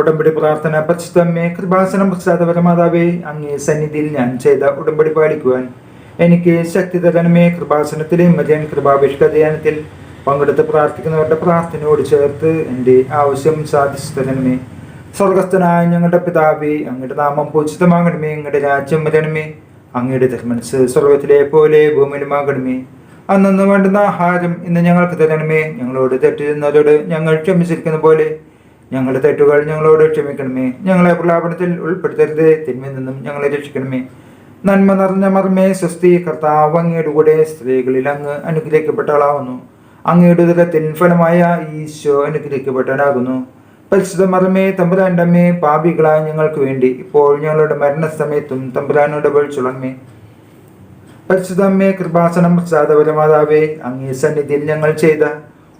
ഉടമ്പടി പ്രാർത്ഥന. പരിശുദ്ധമ്മേ, കൃപാസനം പ്രസാദപരമാതാവേ, അങ്ങേ സന്നിധിയിൽ ഞാൻ ചെയ്ത ഉടമ്പടി പാലിക്കുവാൻ എനിക്ക് ശക്തി തരണമേ. കൃപാസനത്തിലെ മരിയൻ കൃപാഭിഷിക ധ്യാനത്തിൽ പങ്കെടുത്ത് പ്രാർത്ഥിക്കുന്നവരുടെ പ്രാർത്ഥനയോട് ചേർത്ത് എൻ്റെ ആവശ്യം സാധിച്ചു തരണമേ. സ്വർഗസ്ഥനായ ഞങ്ങളുടെ പിതാവേ, അങ്ങയുടെ നാമം പൂജിതമാകണമേ. അങ്ങയുടെ രാജ്യം വരണമേ. അങ്ങയുടെ തിരുമനസ്സ് സ്വർഗത്തിലെ പോലെ ഭൂമിയിലുമാകണമേ. അന്നു വേണ്ടുന്ന ആഹാരം ഇന്ന് ഞങ്ങൾക്ക് തരണമേ. ഞങ്ങളോട് തെറ്റ് ചെയ്യുന്നതോട് ഞങ്ങൾ ക്ഷമിച്ചിരിക്കുന്ന പോലെ ഞങ്ങളുടെ തെറ്റുകൾ ഞങ്ങളോട് ക്ഷമിക്കണമേ. ഞങ്ങളെ പ്രലാപനത്തിൽ ഉൾപ്പെടുത്തരുത്, തിന്മയിൽ നിന്നും ഞങ്ങളെ രക്ഷിക്കണമേ. നന്മ നിറഞ്ഞ മർമ്മേ, സ്വസ്തി. കർത്താവ് അങ്ങയുടെ കൂടെ സ്ത്രീകളിൽ അങ്ങ് അനുഗ്രഹിക്കപ്പെട്ടവളാവുന്നു. അങ്ങയുടെ ഉദരത്തിൻ ഫലമായ ഈശോ അനുഗ്രഹിക്കപ്പെട്ടവനാകുന്നു. പരിശുദ്ധ മർമ്മേ, തമ്പുരാന്റെ അമ്മേ, പാപികളായ ഞങ്ങൾക്ക് വേണ്ടി ഇപ്പോൾ ഞങ്ങളുടെ മരണസമയത്തും തമ്പുരാനോട് അപേക്ഷിച്ചുകൊള്ളണമേ. പരിശുദ്ധ അമ്മേ, കൃപാസനം പ്രസാദപരമാതാവേ, അങ്ങേ സന്നിധിയിൽ ഞങ്ങൾ ചെയ്ത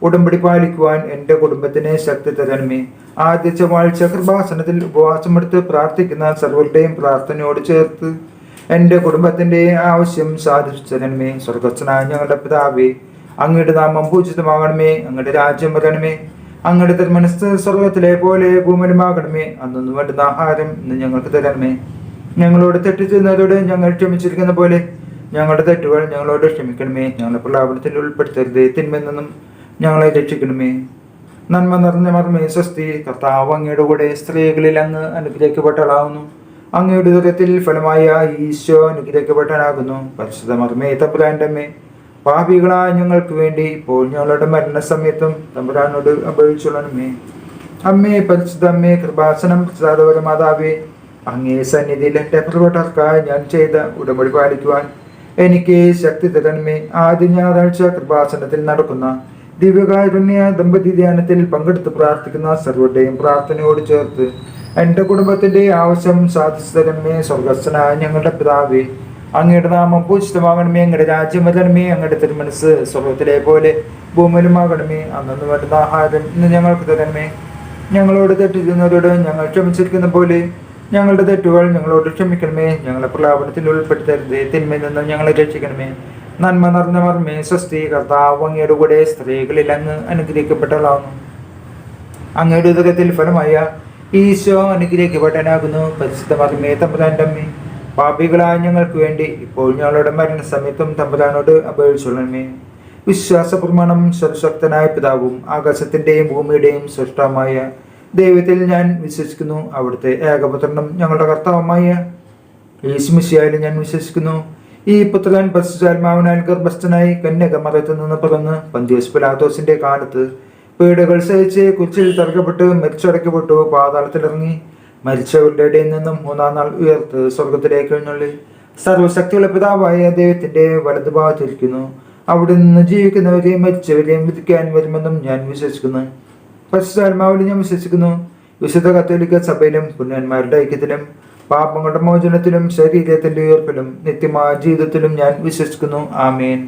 ഉടമ്പടി പാലിക്കുവാൻ എൻ്റെ കുടുംബത്തിന് ശക്തി തരണമേ. ആദ്യ ചൊവ്വാഴ്ച കൃപാസനത്തിൽ ഉപവാസമെടുത്ത് പ്രാർത്ഥിക്കുന്ന സർവരുടെയും പ്രാർത്ഥനയോട് ചേർത്ത് എൻ്റെ കുടുംബത്തിൻ്റെ ആവശ്യം സാധിച്ചു തരണമേ. സ്വർഗസ്ഥനായ ഞങ്ങളുടെ പിതാവേ, അങ്ങയുടെ നാമം പൂജിതമാകണമേ. അങ്ങയുടെ രാജ്യം വരണമേ. അങ്ങയുടെ തിരുമനസ്സ് സ്വർഗത്തിലെ പോലെ ഭൂമിയിലുമാകണമേ. അന്നു വേണ്ടുന്ന ആഹാരം ഇന്ന് ഞങ്ങൾക്ക് തരണമേ. ഞങ്ങളോട് തെറ്റ് ചെയ്യുന്നതോട് ഞങ്ങൾ ക്ഷമിച്ചിരിക്കുന്ന പോലെ ഞങ്ങളുടെ തെറ്റുകൾ ഞങ്ങളോട് ക്ഷമിക്കണമേ. ഞങ്ങളെ പ്രലാപനത്തിൽ ഉൾപ്പെടുത്തരുത്, തിന്മയിൽ നിന്നും ഞങ്ങളെ രക്ഷിക്കണമേ. നന്മ നിറഞ്ഞ മർമ്മേ, സ്വസ്തി. കർത്താവ് അങ്ങയുടെ കൂടെ സ്ത്രീകളിൽ അങ്ങ് അനുഗ്രഹിക്കപ്പെട്ടവളാവുന്നു. അങ്ങയുടെ ഉദരത്തിൽ ഫലമായ ഈശോ അനുഗ്രഹിക്കപ്പെട്ടവനാകുന്നു. പരിശുദ്ധ മർമ്മേ, തമ്പുരാന്റെ അമ്മേ, പാപികളായ ഞങ്ങൾക്ക് വേണ്ടി ഇപ്പോൾ ഞങ്ങളുടെ മരണസമയത്തും തമ്പുരാനോട് അപേക്ഷിച്ചുകൊള്ളണമേ. അമ്മേ, പരിശുദ്ധ അമ്മേ, കൃപാസനം പ്രസാദപരമാതാവേ, അങ്ങേ സന്നിധിയിൽ എൻ്റെ പ്രിയപ്പെട്ടവർക്കായി ഞാൻ ചെയ്ത ഉടമ്പടി പാലിക്കുവാൻ എനിക്ക് ശക്തി തരണമേ. ആദ്യ ഞായറാഴ്ച കൃപാസനത്തിൽ നടക്കുന്ന ദിവ്യകാരുണ്യ ദമ്പതി ധ്യാനത്തിൽ പങ്കെടുത്ത് പ്രാർത്ഥിക്കുന്ന സർവരുടെയും പ്രാർത്ഥനയോട് ചേർത്ത് എൻ്റെ കുടുംബത്തിൻ്റെ ആവശ്യം സാധിച്ചു തരണമേ. സ്വർഗസ്ഥനായ ഞങ്ങളുടെ പിതാവേ, അങ്ങയുടെ നാമം പൂജിതമാകണമേ. അങ്ങയുടെ രാജ്യം വരണമേ. അങ്ങയുടെ തിരുമനസ്സ് സ്വർഗത്തിലെ പോലെ ഭൂമിയിലുമാകണമേ. അന്നു വേണ്ടുന്ന ആഹാരം ഇന്ന് ഞങ്ങൾക്ക് തരണമേ. ഞങ്ങളോട് തെറ്റ് ചെയ്യുന്നവരോട് ഞങ്ങൾ ക്ഷമിച്ചിരിക്കുന്ന പോലെ ഞങ്ങളുടെ തെറ്റുകൾ ഞങ്ങളോട് ക്ഷമിക്കണമേ. ഞങ്ങളെ പ്രലാപനത്തിൽ ഉൾപ്പെടുത്തരുത്, തിന്മയിൽ നിന്ന് ഞങ്ങളെ രക്ഷിക്കണമേ. നന്മ നിറഞ്ഞ മർമ്മേ, സ്വസ്തി. കർത്താവ് അങ്ങയുടെ കൂടെ സ്ത്രീകളിൽ അങ്ങ് അനുഗ്രഹിക്കപ്പെട്ടവളാവുന്നു. അങ്ങയുടെ ഉദരത്തിൽ ഫലമായ ഈശോ അനുഗ്രഹിക്കപ്പെട്ടവനാകുന്നു. പരിശുദ്ധ മർമ്മേ, തമ്പുരാന്റെ അമ്മേ, പാപികളായ ഞങ്ങൾക്ക് വേണ്ടി ഇപ്പോൾ ഞങ്ങളുടെ മരണസമയത്തും തമ്പുരാനോട് അപേക്ഷിച്ചുകൊള്ളണമേ. വിശ്വാസ പ്രമാണം. സർവശക്തനായ പിതാവും ആകാശത്തിന്റെയും ഭൂമിയുടെയും സൃഷ്ടാവുമായ ദൈവത്തിൽ ഞാൻ വിശ്വസിക്കുന്നു. അവിടുത്തെ ഏകപുത്രനും ഞങ്ങളുടെ കർത്താവുമായ യേശുമിശിഹായിൽ ഞാൻ വിശ്വസിക്കുന്നു. ഈ പുത്രൻ പരിശുദ്ധാത്മാവിനാൽ ഗർഭസ്ഥനായി കന്യകമറിയത്തു നിന്ന് പിറന്ന് പന്തിയോസ് പിലാത്തോസിന്റെ കാലത്ത് പീഡകൾ സഹിച്ച് കുരിശിൽ തറക്കപ്പെട്ട് മരിച്ചടക്കപ്പെട്ടു, പാതാളത്തിലിറങ്ങി, മരിച്ചവരുടെ ഇടയിൽ നിന്നും മൂന്നാം നാൾ ഉയർത്ത് സ്വർഗത്തിലേക്ക് എഴുന്നള്ളി സർവശക്തിയുള്ള പിതാവായ ദൈവത്തിന്റെ വലതുഭാഗത്തിരിക്കുന്നു. അവിടെ നിന്ന് ജീവിക്കുന്നവരെയും മരിച്ചവരെയും വിധിക്കാൻ വരുമെന്നും ഞാൻ വിശ്വസിക്കുന്നു. പരിശുദ്ധാത്മാവിൽ ഞാൻ വിശ്വസിക്കുന്നു. വിശുദ്ധ കത്തോലിക്ക സഭയിലും പുണ്യന്മാരുടെ ഐക്യത്തിലും പാപങ്ങളുടെ മോചനത്തിലും ശരീരത്തിന്റെ ഉയർപ്പിലും നിത്യമായ ജീവിതത്തിലും ഞാൻ വിശ്വസിക്കുന്നു. ആമേൻ.